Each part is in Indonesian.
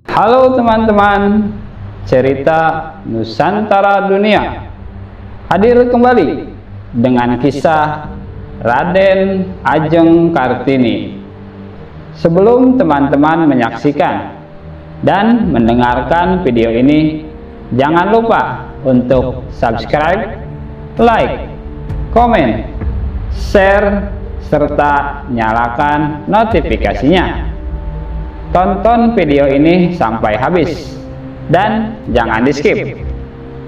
Halo teman-teman, cerita Nusantara Dunia hadir kembali dengan kisah Raden Ajeng Kartini. Sebelum teman-teman menyaksikan dan mendengarkan video ini, jangan lupa untuk subscribe, like, komen, share, serta nyalakan notifikasinya. Tonton video ini sampai habis dan jangan di skip.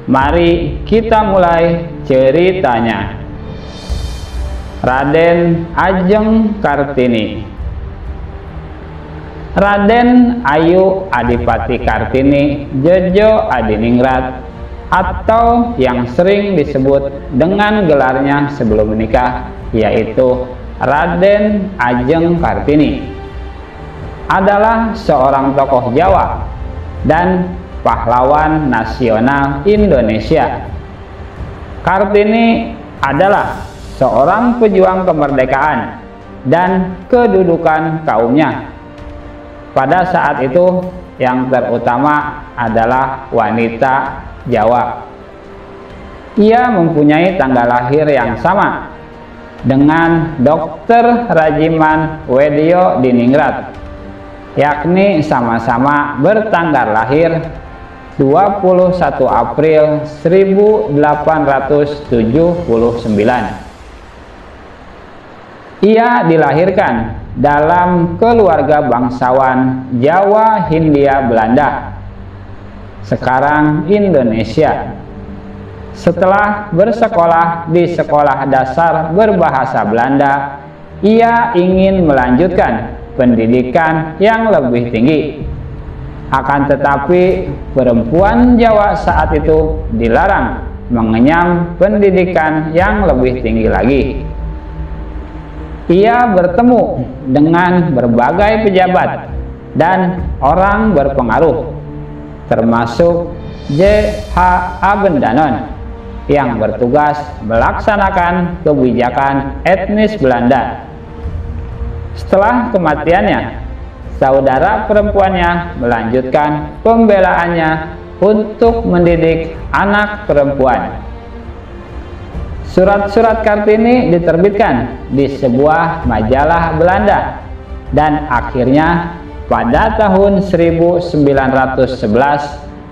Mari kita mulai ceritanya. Raden Ajeng Kartini. Raden Ayu Adipati Kartini Jojo Adiningrat, atau yang sering disebut dengan gelarnya sebelum menikah, yaitu Raden Ajeng Kartini, adalah seorang tokoh Jawa dan pahlawan nasional Indonesia. Kartini adalah seorang pejuang kemerdekaan dan kedudukan kaumnya. Pada saat itu yang terutama adalah wanita Jawa. Ia mempunyai tanggal lahir yang sama dengan Dr. Rajiman Wedyo Diningrat, yakni sama-sama bertanggal lahir 21 April 1879. Ia dilahirkan dalam keluarga bangsawan Jawa Hindia Belanda, sekarang Indonesia. Setelah bersekolah di sekolah dasar berbahasa Belanda, ia ingin melanjutkan pendidikan yang lebih tinggi. Akan tetapi perempuan Jawa saat itu dilarang mengenyam pendidikan yang lebih tinggi lagi. Ia bertemu dengan berbagai pejabat dan orang berpengaruh, termasuk J.H. Abendanon yang bertugas melaksanakan kebijakan etnis Belanda. Setelah kematiannya, saudara perempuannya melanjutkan pembelaannya untuk mendidik anak perempuan. Surat-surat Kartini diterbitkan di sebuah majalah Belanda dan akhirnya pada tahun 1911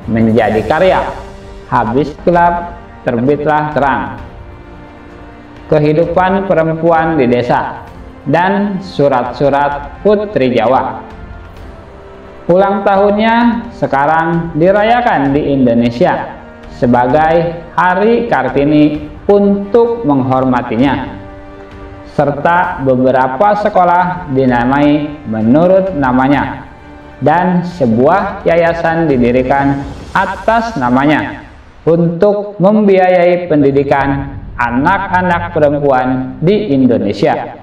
menjadi karya. Habis gelap, terbitlah terang. Kehidupan perempuan di desa dan surat-surat Putri Jawa. Ulang tahunnya sekarang dirayakan di Indonesia sebagai Hari Kartini untuk menghormatinya, serta beberapa sekolah dinamai menurut namanya dan sebuah yayasan didirikan atas namanya untuk membiayai pendidikan anak-anak perempuan di Indonesia.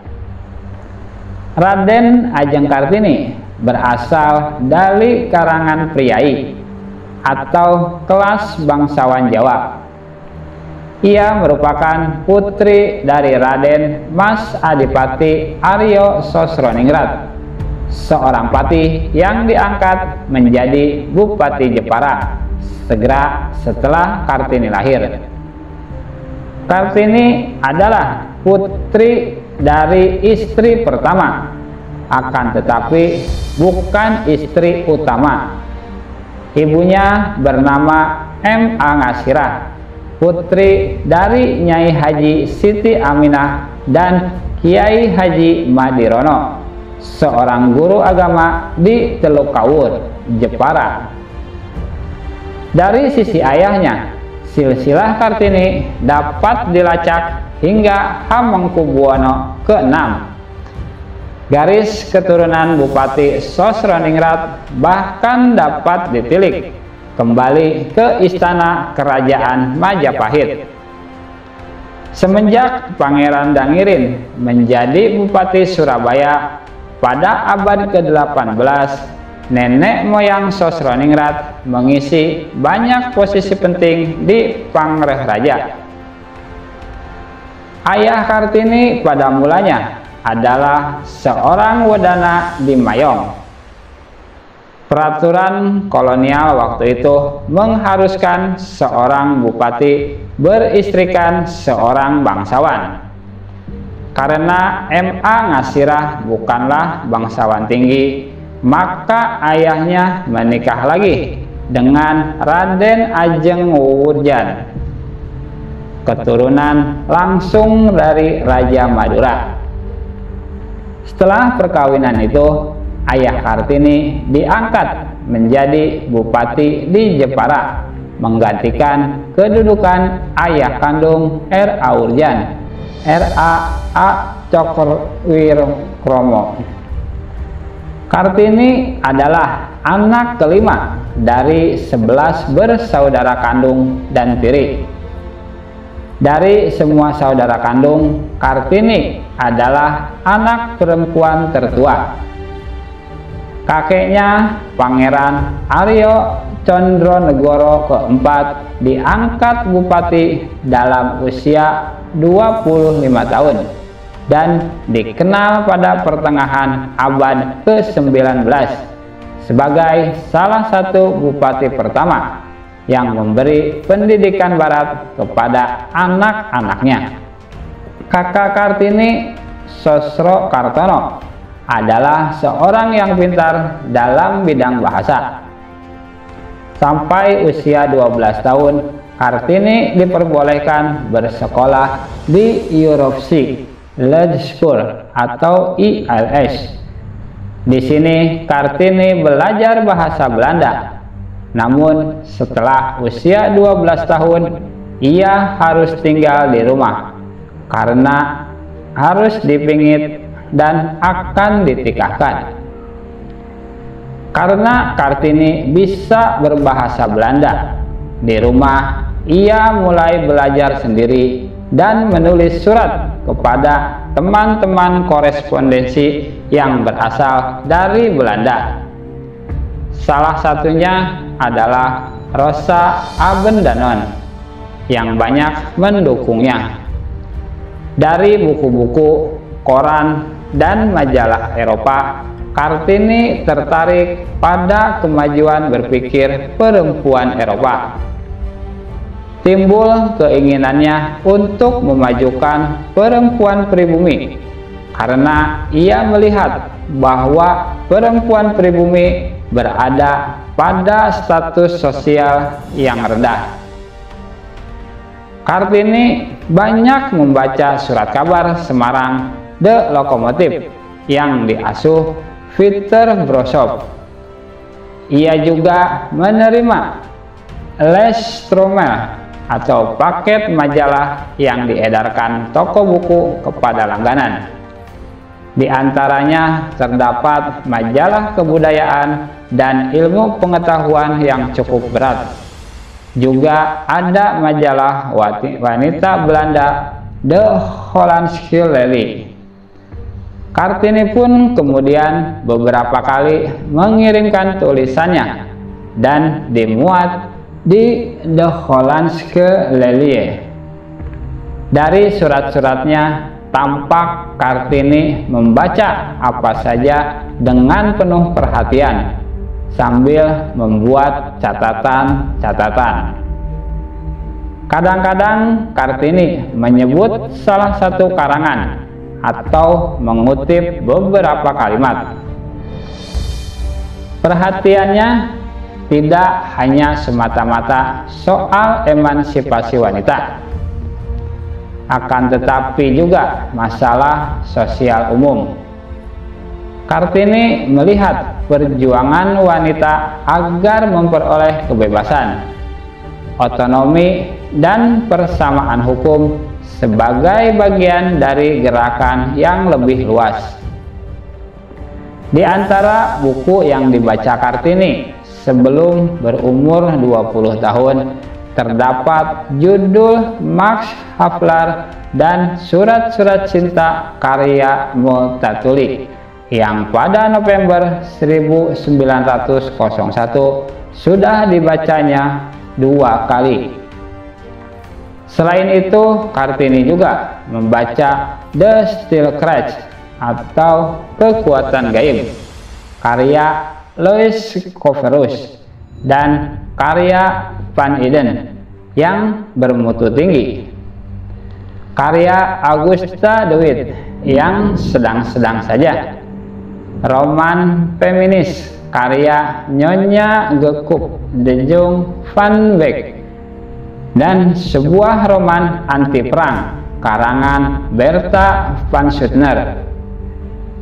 Raden Ajeng Kartini berasal dari karangan priai atau kelas bangsawan Jawa. Ia merupakan putri dari Raden Mas Adipati Aryo Sosroningrat, seorang patih yang diangkat menjadi Bupati Jepara segera setelah Kartini lahir. Kartini adalah putri dari istri pertama, akan tetapi bukan istri utama. Ibunya bernama M.A. Ngasirah, putri dari Nyai Haji Siti Aminah dan Kiai Haji Madirono, seorang guru agama di Teluk Kawur, Jepara. Dari sisi ayahnya, silsilah Kartini dapat dilacak hingga Hamengkubuwono ke-6. Garis keturunan Bupati Sosroningrat bahkan dapat ditilik kembali ke istana kerajaan Majapahit. Semenjak Pangeran Dangirin menjadi Bupati Surabaya pada abad ke-18, nenek moyang Sosroningrat mengisi banyak posisi penting di Pangreh-Raja. Ayah Kartini pada mulanya adalah seorang wedana di Mayong. Peraturan kolonial waktu itu mengharuskan seorang bupati beristrikan seorang bangsawan. Karena M.A. Ngasirah bukanlah bangsawan tinggi, maka ayahnya menikah lagi dengan Raden Ajeng Wuwudjan, keturunan langsung dari Raja Madura. Setelah perkawinan itu, ayah Kartini diangkat menjadi bupati di Jepara, menggantikan kedudukan ayah kandung R.A. Wurjan, R.A. Cokrowirkromo. Kartini adalah anak kelima dari 11 bersaudara kandung dan tiri. Dari semua saudara kandung, Kartini adalah anak perempuan tertua. Kakeknya, Pangeran Aryo Condronegoro keempat, diangkat bupati dalam usia 25 tahun dan dikenal pada pertengahan abad ke-19 sebagai salah satu bupati pertama yang memberi pendidikan barat kepada anak-anaknya. Kakak Kartini, Sosro Kartono, adalah seorang yang pintar dalam bidang bahasa. Sampai usia 12 tahun, Kartini diperbolehkan bersekolah di Europese Language School atau ILS. Di sini Kartini belajar bahasa Belanda. Namun setelah usia 12 tahun, ia harus tinggal di rumah karena harus dipingit dan akan ditikahkan. Karena Kartini bisa berbahasa Belanda, di rumah ia mulai belajar sendiri dan menulis surat kepada teman-teman korespondensi yang berasal dari Belanda. Salah satunya adalah Rosa Abendanon yang banyak mendukungnya. Dari buku-buku, koran, dan majalah Eropa, Kartini tertarik pada kemajuan berpikir perempuan Eropa. Timbul keinginannya untuk memajukan perempuan pribumi karena ia melihat bahwa perempuan pribumi berada pada status sosial yang rendah. Kartini banyak membaca surat kabar Semarang The Lokomotif yang diasuh Peter Brosop. Ia juga menerima Les Tromel atau paket majalah yang diedarkan toko buku kepada langganan. Di antaranya terdapat majalah kebudayaan dan ilmu pengetahuan yang cukup berat. Juga ada majalah wanita Belanda The Hollandse Lely. Kartini pun kemudian beberapa kali mengirimkan tulisannya dan dimuat di The Hollandse Lely. Dari surat-suratnya tampak Kartini membaca apa saja dengan penuh perhatian sambil membuat catatan-catatan. Kadang-kadang Kartini menyebut salah satu karangan atau mengutip beberapa kalimat. Perhatiannya tidak hanya semata-mata soal emansipasi wanita, akan tetapi juga masalah sosial umum. Kartini melihat perjuangan wanita agar memperoleh kebebasan, otonomi, dan persamaan hukum sebagai bagian dari gerakan yang lebih luas. Di antara buku yang dibaca Kartini sebelum berumur 20 tahun terdapat judul Max Havelaar dan Surat-surat Cinta karya Multatuli yang pada November 1901 sudah dibacanya 2 kali. Selain itu, Kartini juga membaca The Stillcraft atau Kekuatan Gaib karya Louis Couperus, dan karya Van Eden yang bermutu tinggi, karya Augusta DeWitt yang sedang-sedang saja, roman feminis karya Nyonya Gekup de Jong van Beek, dan sebuah roman anti perang karangan Bertha van Suttner,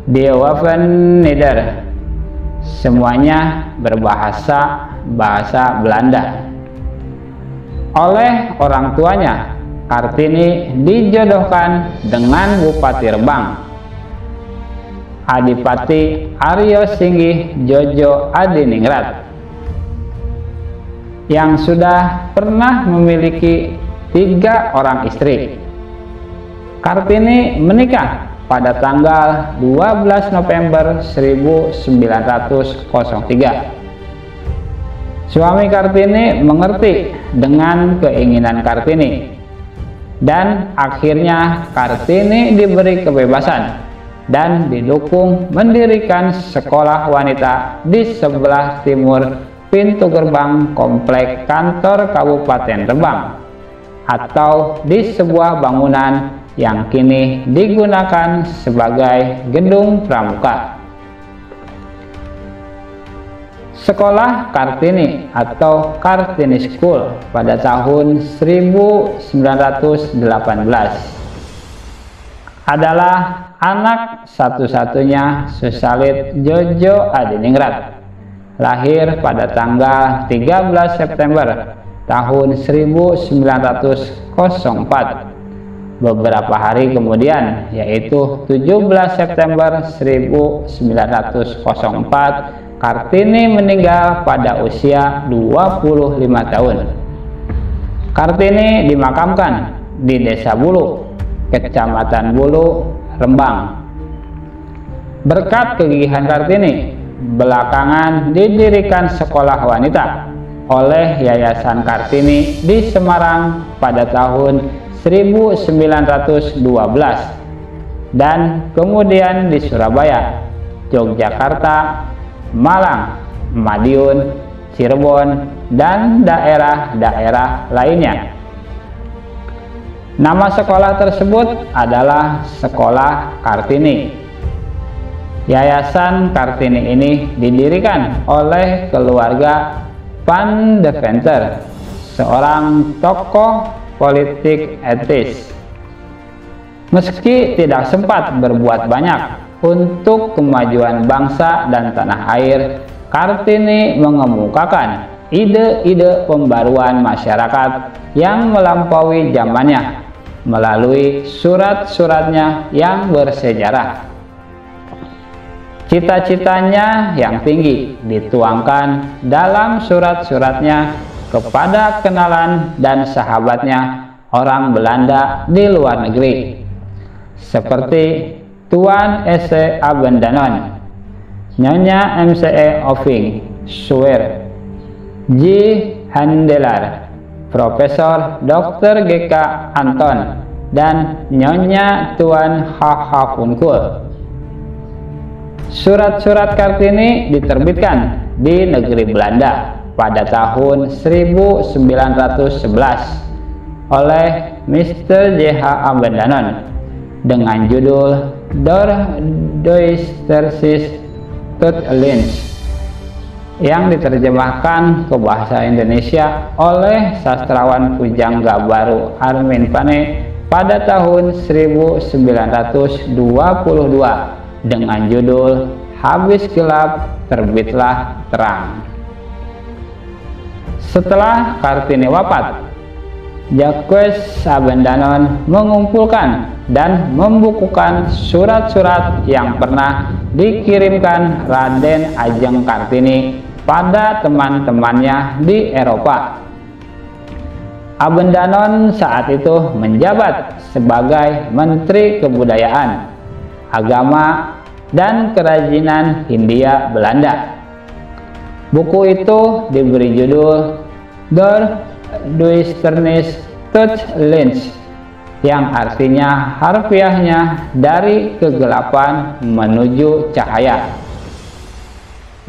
Die Waffenlieder. Semuanya berbahasa Belanda. Oleh orang tuanya, Kartini dijodohkan dengan Bupati Rembang, Adipati Aryo Singgih Jojo Adiningrat, yang sudah pernah memiliki 3 orang istri. Kartini menikah pada tanggal 12 November 1903. Suami Kartini mengerti dengan keinginan Kartini, dan akhirnya Kartini diberi kebebasan dan didukung mendirikan sekolah wanita di sebelah timur pintu gerbang komplek kantor Kabupaten Rembang, atau di sebuah bangunan yang kini digunakan sebagai gedung pramuka. Sekolah Kartini atau Kartini School pada tahun 1918 adalah anak satu-satunya Susalit Jojo Adiningrat, lahir pada tanggal 13 September tahun 1904. Beberapa hari kemudian, yaitu 17 September 1904, Kartini meninggal pada usia 25 tahun. Kartini dimakamkan di Desa Bulu, Kecamatan Bulu, Rembang. Berkat kegigihan Kartini, belakangan didirikan sekolah wanita oleh Yayasan Kartini di Semarang pada tahun 1912, dan kemudian di Surabaya, Yogyakarta, Malang, Madiun, Cirebon, dan daerah-daerah lainnya. Nama sekolah tersebut adalah Sekolah Kartini. Yayasan Kartini ini didirikan oleh keluarga Van Deventer, seorang tokoh politik etis. Meski tidak sempat berbuat banyak untuk kemajuan bangsa dan tanah air, Kartini mengemukakan ide-ide pembaruan masyarakat yang melampaui zamannya melalui surat-suratnya yang bersejarah. Cita-citanya yang tinggi dituangkan dalam surat-suratnya kepada kenalan dan sahabatnya orang Belanda di luar negeri, seperti Tuan S.E. Abendanon, Nyonya M.C.E. Oving, Suwer, J. Handelar, Profesor Dr. G.K. Anton, dan Nyonya Tuan H.H. Funkul. Surat-surat Kartini diterbitkan di negeri Belanda pada tahun 1911 oleh Mr. J.H. Abendanon dengan judul Der Duisternis tot Linz, yang diterjemahkan ke bahasa Indonesia oleh sastrawan pujangga baru Armin Pane pada tahun 1922 dengan judul Habis Gelap Terbitlah Terang. Setelah Kartini wafat, Jacques Abendanon mengumpulkan dan membukukan surat-surat yang pernah dikirimkan Raden Ajeng Kartini pada teman-temannya di Eropa. Abendanon saat itu menjabat sebagai Menteri Kebudayaan, Agama, dan Kerajinan Hindia Belanda. Buku itu diberi judul Der Duisternis tot Linz, yang artinya harfiahnya dari kegelapan menuju cahaya.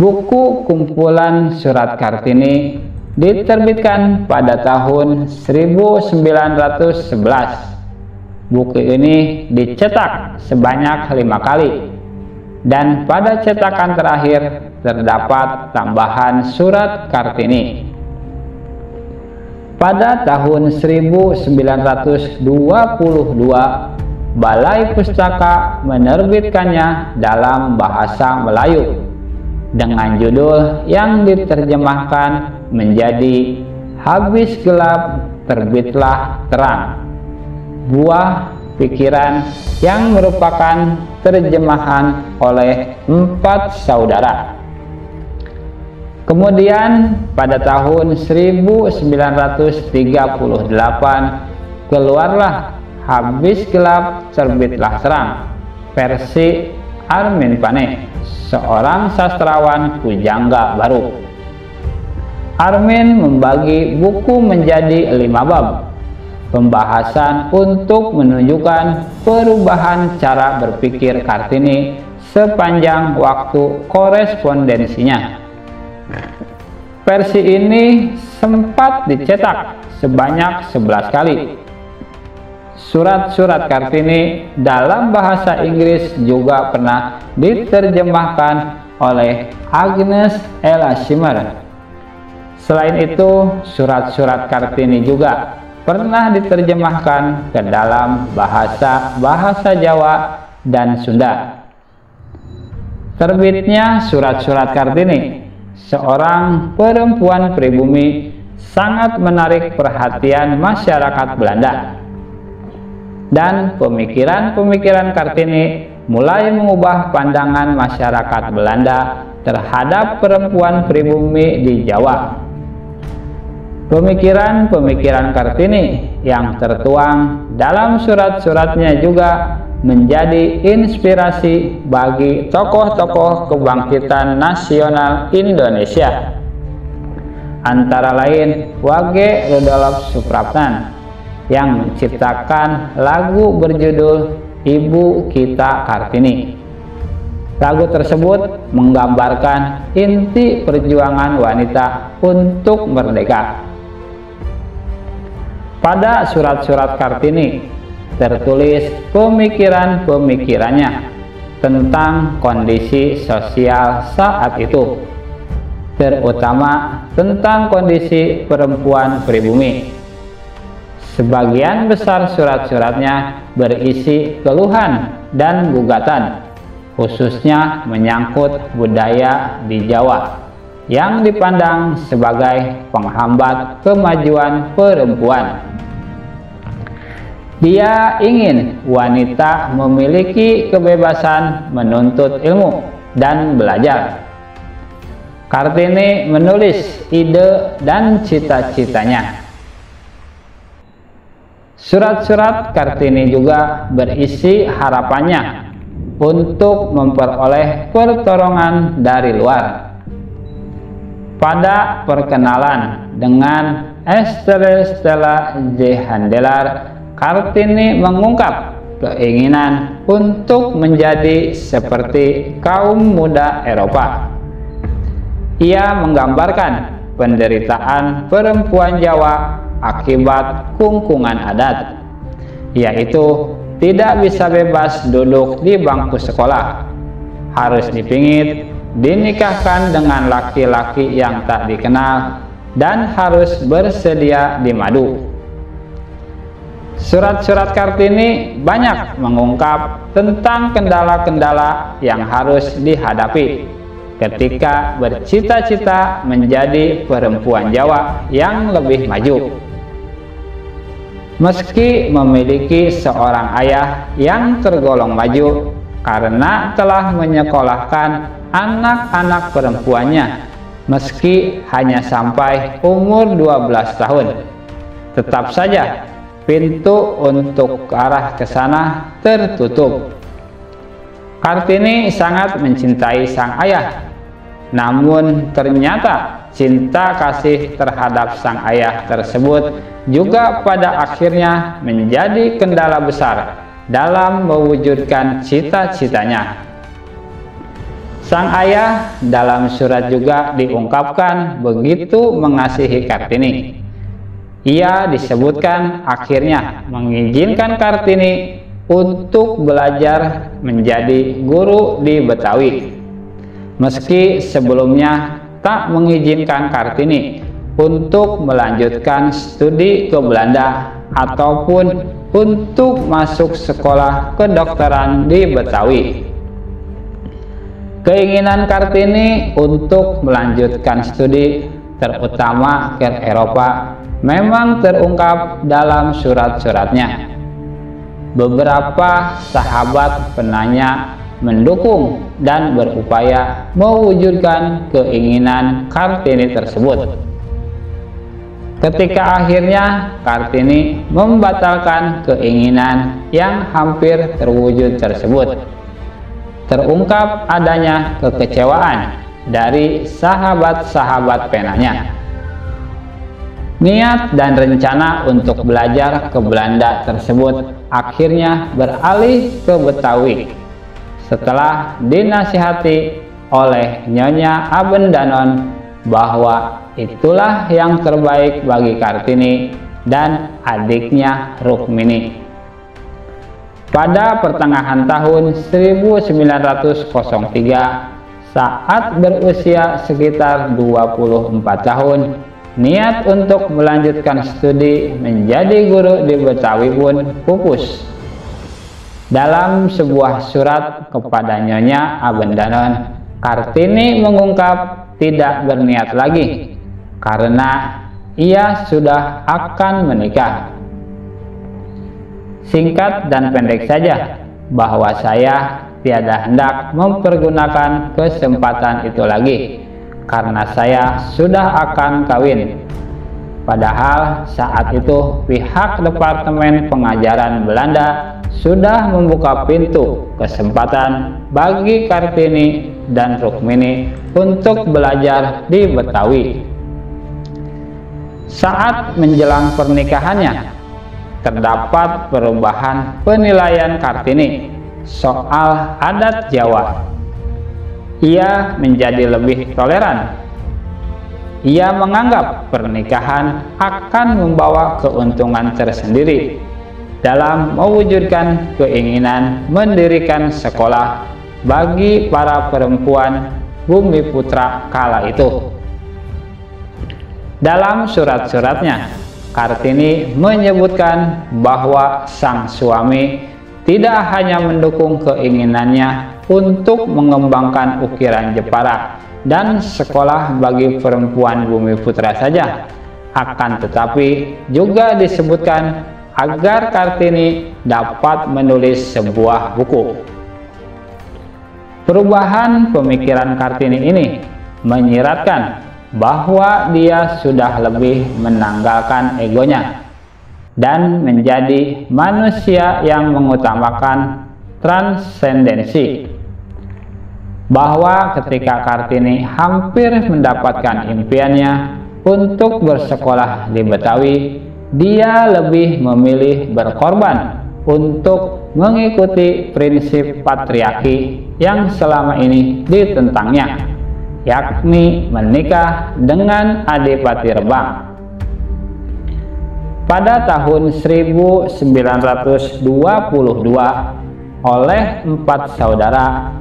Buku kumpulan surat Kartini diterbitkan pada tahun 1911. Buku ini dicetak sebanyak 5 kali, dan pada cetakan terakhir terdapat tambahan surat Kartini. Pada tahun 1922, Balai Pustaka menerbitkannya dalam bahasa Melayu dengan judul yang diterjemahkan menjadi Habis Gelap Terbitlah Terang, Buah Pikiran, yang merupakan terjemahan oleh 4 saudara. Kemudian pada tahun 1938 keluarlah Habis Gelap Terbitlah Terang versi Armin Pane, seorang sastrawan pujangga baru. Armin membagi buku menjadi 5 bab pembahasan untuk menunjukkan perubahan cara berpikir Kartini sepanjang waktu korespondensinya. Versi ini sempat dicetak sebanyak 11 kali. Surat-surat Kartini dalam bahasa Inggris juga pernah diterjemahkan oleh Agnes Ella Schimmer. Selain itu, surat-surat Kartini juga pernah diterjemahkan ke dalam bahasa Jawa dan Sunda. Terbitnya surat-surat Kartini, seorang perempuan pribumi, sangat menarik perhatian masyarakat Belanda. Dan pemikiran-pemikiran Kartini mulai mengubah pandangan masyarakat Belanda terhadap perempuan pribumi di Jawa. Pemikiran-pemikiran Kartini yang tertuang dalam surat-suratnya juga menjadi inspirasi bagi tokoh-tokoh kebangkitan nasional Indonesia, antara lain Wage Rudolf Supratman yang menciptakan lagu berjudul Ibu Kita Kartini. Lagu tersebut menggambarkan inti perjuangan wanita untuk merdeka. Pada surat-surat Kartini tertulis pemikiran-pemikirannya tentang kondisi sosial saat itu, terutama tentang kondisi perempuan pribumi. Sebagian besar surat-suratnya berisi keluhan dan gugatan, khususnya menyangkut budaya di Jawa yang dipandang sebagai penghambat kemajuan perempuan. Dia ingin wanita memiliki kebebasan menuntut ilmu dan belajar. Kartini menulis ide dan cita-citanya. Surat-surat Kartini juga berisi harapannya untuk memperoleh pertolongan dari luar. Pada perkenalan dengan Stella J. Handelar, Kartini mengungkap keinginan untuk menjadi seperti kaum muda Eropa. Ia menggambarkan penderitaan perempuan Jawa akibat kungkungan adat, yaitu tidak bisa bebas duduk di bangku sekolah, harus dipingit, dinikahkan dengan laki-laki yang tak dikenal, dan harus bersedia dimadu. Surat-surat Kartini banyak mengungkap tentang kendala-kendala yang harus dihadapi ketika bercita-cita menjadi perempuan Jawa yang lebih maju. Meski memiliki seorang ayah yang tergolong maju karena telah menyekolahkan anak-anak perempuannya meski hanya sampai umur 12 tahun, tetap saja pintu untuk ke arah ke sana tertutup. Kartini sangat mencintai sang ayah, namun ternyata cinta kasih terhadap sang ayah tersebut juga pada akhirnya menjadi kendala besar dalam mewujudkan cita-citanya. Sang ayah dalam surat juga diungkapkan begitu mengasihi Kartini. Ia disebutkan akhirnya mengizinkan Kartini untuk belajar menjadi guru di Betawi, meski sebelumnya tak mengizinkan Kartini untuk melanjutkan studi ke Belanda ataupun untuk masuk sekolah kedokteran di Betawi. Keinginan Kartini untuk melanjutkan studi, terutama ke Eropa, memang terungkap dalam surat-suratnya. Beberapa sahabat penanya mendukung dan berupaya mewujudkan keinginan Kartini tersebut. Ketika akhirnya Kartini membatalkan keinginan yang hampir terwujud tersebut, terungkap adanya kekecewaan dari sahabat-sahabat penanya. Niat dan rencana untuk belajar ke Belanda tersebut akhirnya beralih ke Betawi setelah dinasihati oleh Nyonya Abendanon bahwa itulah yang terbaik bagi Kartini dan adiknya Rukmini. Pada pertengahan tahun 1903, saat berusia sekitar 24 tahun, niat untuk melanjutkan studi menjadi guru di Betawi pun pupus. Dalam sebuah surat kepada Nyonya Abendanon, Kartini mengungkap tidak berniat lagi karena ia sudah akan menikah. Singkat dan pendek saja bahwa saya tiada hendak mempergunakan kesempatan itu lagi karena saya sudah akan kawin. Padahal saat itu pihak Departemen Pengajaran Belanda sudah membuka pintu kesempatan bagi Kartini dan Rukmini untuk belajar di Betawi. Saat menjelang pernikahannya, terdapat perubahan penilaian Kartini soal adat Jawa. Ia menjadi lebih toleran. Ia menganggap pernikahan akan membawa keuntungan tersendiri dalam mewujudkan keinginan mendirikan sekolah bagi para perempuan Bumiputra kala itu. Dalam surat-suratnya, Kartini menyebutkan bahwa sang suami tidak hanya mendukung keinginannya untuk mengembangkan ukiran Jepara dan sekolah bagi perempuan Bumiputra saja, akan tetapi juga disebutkan agar Kartini dapat menulis sebuah buku. Perubahan pemikiran Kartini ini menyiratkan bahwa dia sudah lebih menanggalkan egonya dan menjadi manusia yang mengutamakan transendensi. Bahwa ketika Kartini hampir mendapatkan impiannya untuk bersekolah di Betawi, dia lebih memilih berkorban untuk mengikuti prinsip patriarki yang selama ini ditentangnya, yakni menikah dengan Adipati Rembang. Pada tahun 1922, oleh 4 saudara,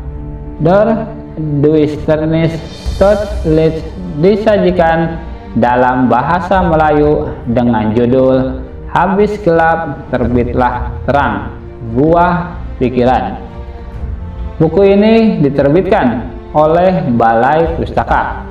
Der Duisternis Totlit disajikan dalam bahasa Melayu dengan judul Habis Gelap Terbitlah Terang, Buah Pikiran. Buku ini diterbitkan oleh Balai Pustaka.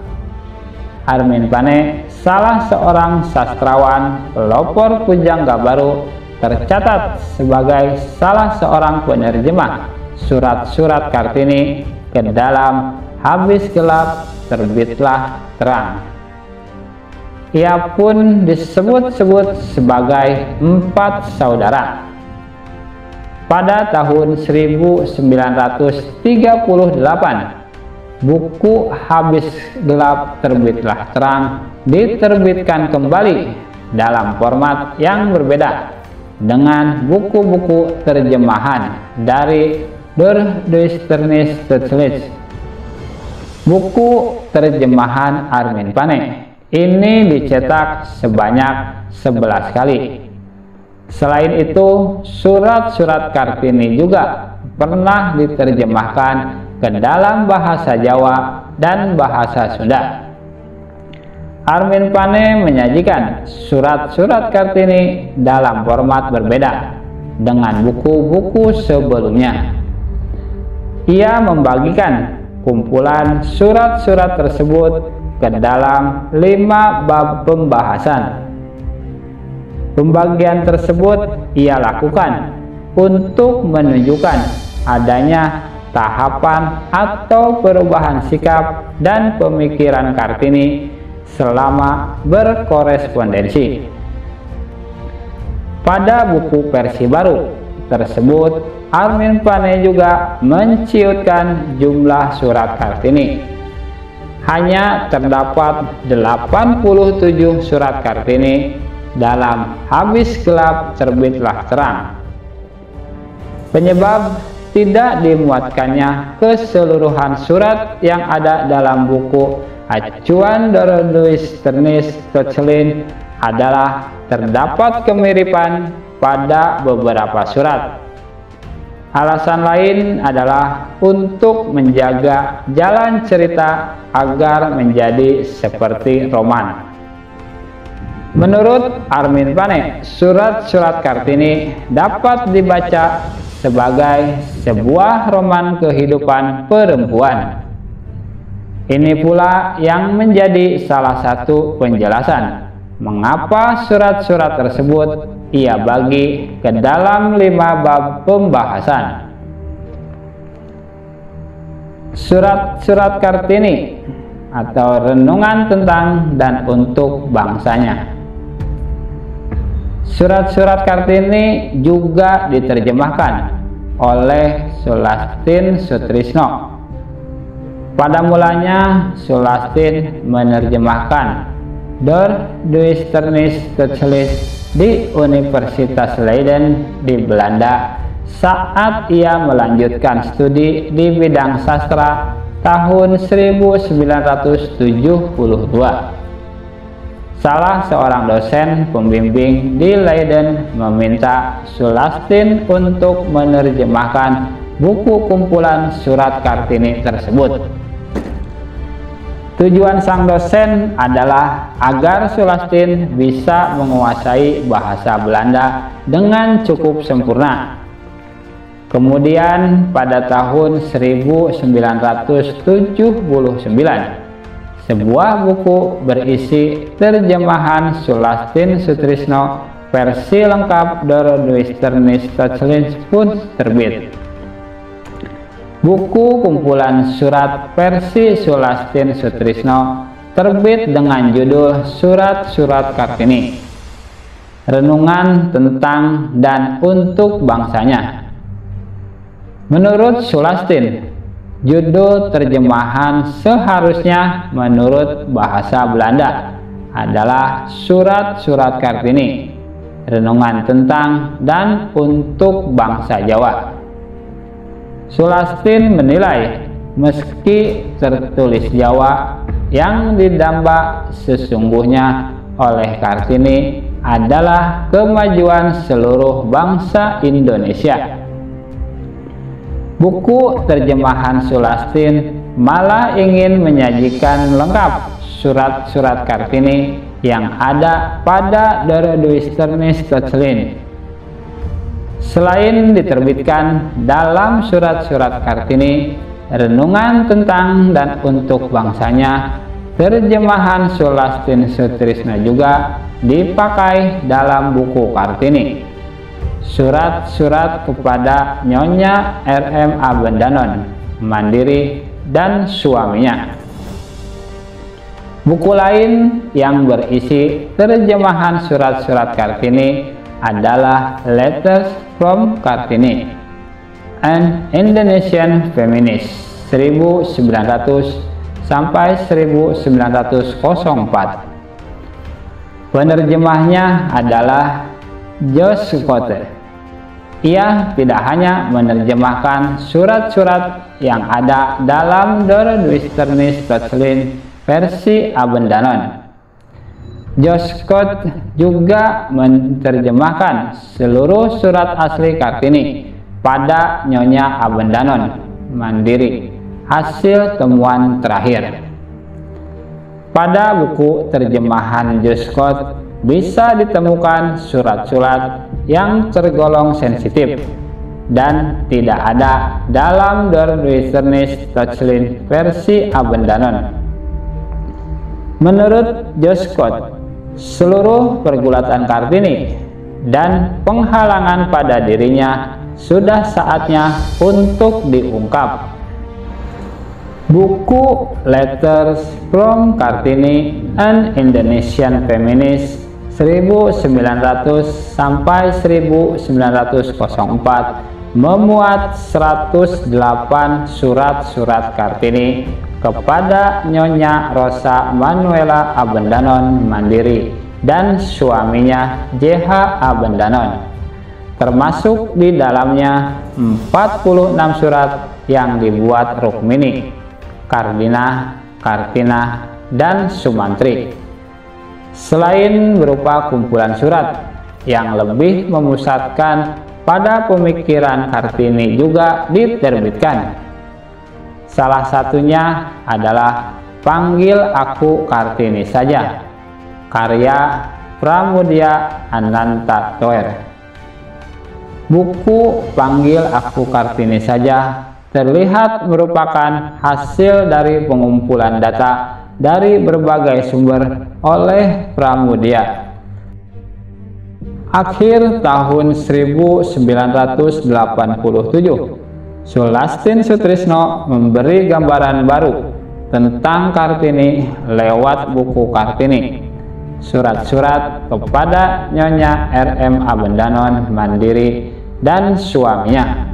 Armin Pane, salah seorang sastrawan pelopor Pujangga Baru, tercatat sebagai salah seorang penerjemah surat-surat Kartini ke dalam Habis Gelap Terbitlah Terang. Ia pun disebut-sebut sebagai 4 saudara. Pada tahun 1938, buku Habis Gelap Terbitlah Terang diterbitkan kembali dalam format yang berbeda dengan buku-buku terjemahan dari Der Duisternis Totlit. Buku terjemahan Armin Pane ini dicetak sebanyak 11 kali. Selain itu, surat-surat Kartini juga pernah diterjemahkan ke dalam bahasa Jawa dan bahasa Sunda. Armin Pane menyajikan surat-surat Kartini dalam format berbeda dengan buku-buku sebelumnya. Ia membagikan kumpulan surat-surat tersebut ke dalam 5 bab pembahasan. Pembagian tersebut ia lakukan untuk menunjukkan adanya tahapan atau perubahan sikap dan pemikiran Kartini selama berkorespondensi. Pada buku versi baru tersebut, Armin Pane juga menciutkan jumlah surat Kartini. Hanya terdapat 87 surat Kartini dalam Habis Gelap Terbitlah Terang. Penyebab tidak dimuatkannya keseluruhan surat yang ada dalam buku Acuan Doroduis Ternis Toclin adalah terdapat kemiripan pada beberapa surat. Alasan lain adalah untuk menjaga jalan cerita agar menjadi seperti roman. Menurut Armin Pane, surat-surat Kartini dapat dibaca sebagai sebuah roman kehidupan perempuan. Ini pula yang menjadi salah satu penjelasan mengapa surat-surat tersebut ia bagi ke dalam 5 bab pembahasan. Surat-surat Kartini atau renungan tentang dan untuk bangsanya. Surat-surat Kartini juga diterjemahkan oleh Sulastin Sutrisno. Pada mulanya Sulastin menerjemahkan Doroduis Ternis Toclin di Universitas Leiden di Belanda saat ia melanjutkan studi di bidang sastra tahun 1972. Salah seorang dosen pembimbing di Leiden meminta Sulastin untuk menerjemahkan buku kumpulan surat Kartini tersebut. Tujuan sang dosen adalah agar Sulastin bisa menguasai bahasa Belanda dengan cukup sempurna. Kemudian pada tahun 1979, sebuah buku berisi terjemahan Sulastin Sutrisno versi lengkap Doroduis Ternis Toclin pun terbit. Buku kumpulan surat versi Sulastin Sutrisno terbit dengan judul Surat-surat Kartini, Renungan tentang dan untuk bangsanya. Menurut Sulastin, judul terjemahan seharusnya menurut bahasa Belanda adalah Surat-surat Kartini, Renungan tentang dan untuk bangsa Jawa. Sulastin menilai meski tertulis Jawa, yang didamba sesungguhnya oleh Kartini adalah kemajuan seluruh bangsa Indonesia. Buku terjemahan Sulastin malah ingin menyajikan lengkap surat-surat Kartini yang ada pada Doroduis Ternis Toclin. Selain diterbitkan dalam surat-surat Kartini, renungan tentang dan untuk bangsanya, terjemahan Sulastin Sutrisno juga dipakai dalam buku Kartini, Surat-surat kepada Nyonya R.M. Abendanon, Mandiri, dan suaminya. Buku lain yang berisi terjemahan surat-surat Kartini adalah Letters from Kartini, An Indonesian Feminist 1900 sampai 1904. Penerjemahnya adalah Jos Kote. Ia tidak hanya menerjemahkan surat-surat yang ada dalam Der Duisternis Plötzlich versi Abendanon. Josh Scott juga menerjemahkan seluruh surat asli Kartini pada Nyonya Abendanon Mandiri, hasil temuan terakhir. Pada buku terjemahan Josh Scott bisa ditemukan surat-surat yang tergolong sensitif dan tidak ada dalam Der Duisternis Plötzlich versi Abendanon. Menurut Josh Scott, seluruh pergulatan Kartini dan penghalangan pada dirinya sudah saatnya untuk diungkap. Buku Letters from Kartini, an Indonesian Feminist 1900 sampai 1904 memuat 108 surat-surat Kartini kepada Nyonya Rosa Manuela Abendanon Mandiri dan suaminya J.H. Abendanon, termasuk di dalamnya 46 surat yang dibuat Rukmini, Kardina, Kartina, dan Sumantri. Selain berupa kumpulan surat yang lebih memusatkan pada pemikiran Kartini juga diterbitkan. Salah satunya adalah Panggil Aku Kartini Saja, karya Pramudia Ananta Toer. Buku Panggil Aku Kartini Saja terlihat merupakan hasil dari pengumpulan data dari berbagai sumber oleh Pramudia. Akhir tahun 1987, Sulastin Sutrisno memberi gambaran baru tentang Kartini lewat buku Kartini, surat-surat kepada Nyonya R.M. Abendanon Mandiri dan suaminya.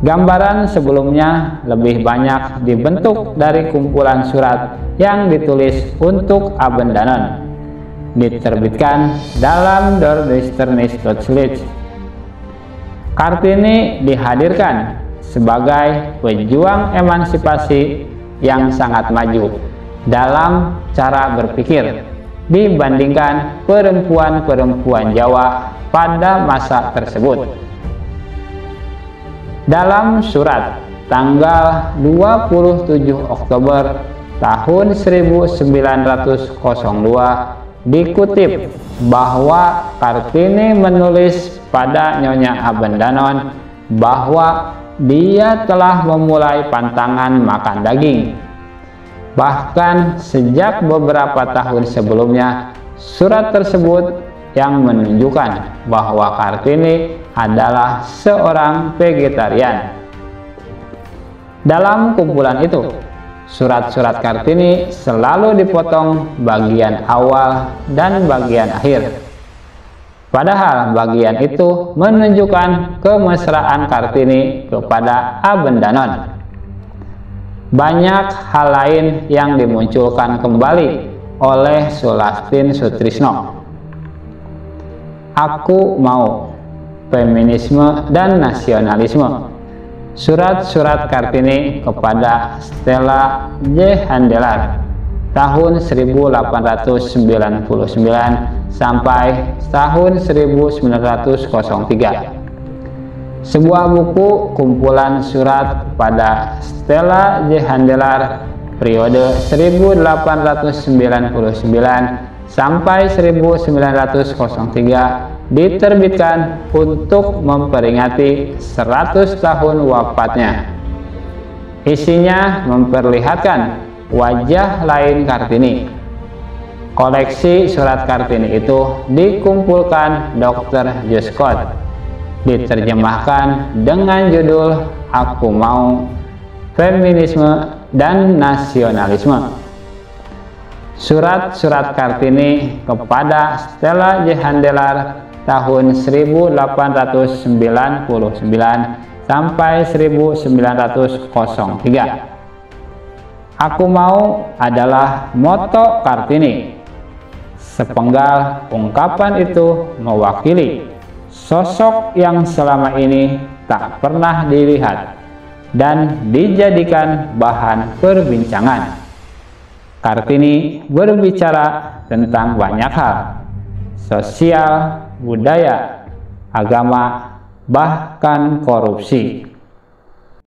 Gambaran sebelumnya lebih banyak dibentuk dari kumpulan surat yang ditulis untuk Abendanon, diterbitkan dalam Der Duisternis Plötzlich. Kartini dihadirkan sebagai pejuang emansipasi yang sangat maju dalam cara berpikir dibandingkan perempuan-perempuan Jawa pada masa tersebut. Dalam surat tanggal 27 Oktober tahun 1902 dikutip bahwa Kartini menulis pada Nyonya Abendanon bahwa dia telah memulai pantangan makan daging. Bahkan sejak beberapa tahun sebelumnya, surat tersebut yang menunjukkan bahwa Kartini adalah seorang vegetarian. Dalam kumpulan itu, surat-surat Kartini selalu dipotong bagian awal dan bagian akhir. Padahal bagian itu menunjukkan kemesraan Kartini kepada Abendanon. Banyak hal lain yang dimunculkan kembali oleh Sulastin Sutrisno. Aku Mau, Feminisme dan Nasionalisme, surat-surat Kartini kepada Stella J. Handelar tahun 1899 sampai tahun 1903. Sebuah buku kumpulan surat pada Stella J. Handelar periode 1899 sampai 1903 diterbitkan untuk memperingati 100 tahun wafatnya. Isinya memperlihatkan wajah lain Kartini. Koleksi surat Kartini itu dikumpulkan Dr. Josh Scott, diterjemahkan dengan judul Aku Mau, Feminisme dan Nasionalisme. Surat-surat Kartini kepada Stella J. Handelar tahun 1899 sampai 1903. Aku Mau adalah moto Kartini. Sepenggal ungkapan itu mewakili sosok yang selama ini tak pernah dilihat dan dijadikan bahan perbincangan. Kartini berbicara tentang banyak hal, sosial, budaya, agama, bahkan korupsi.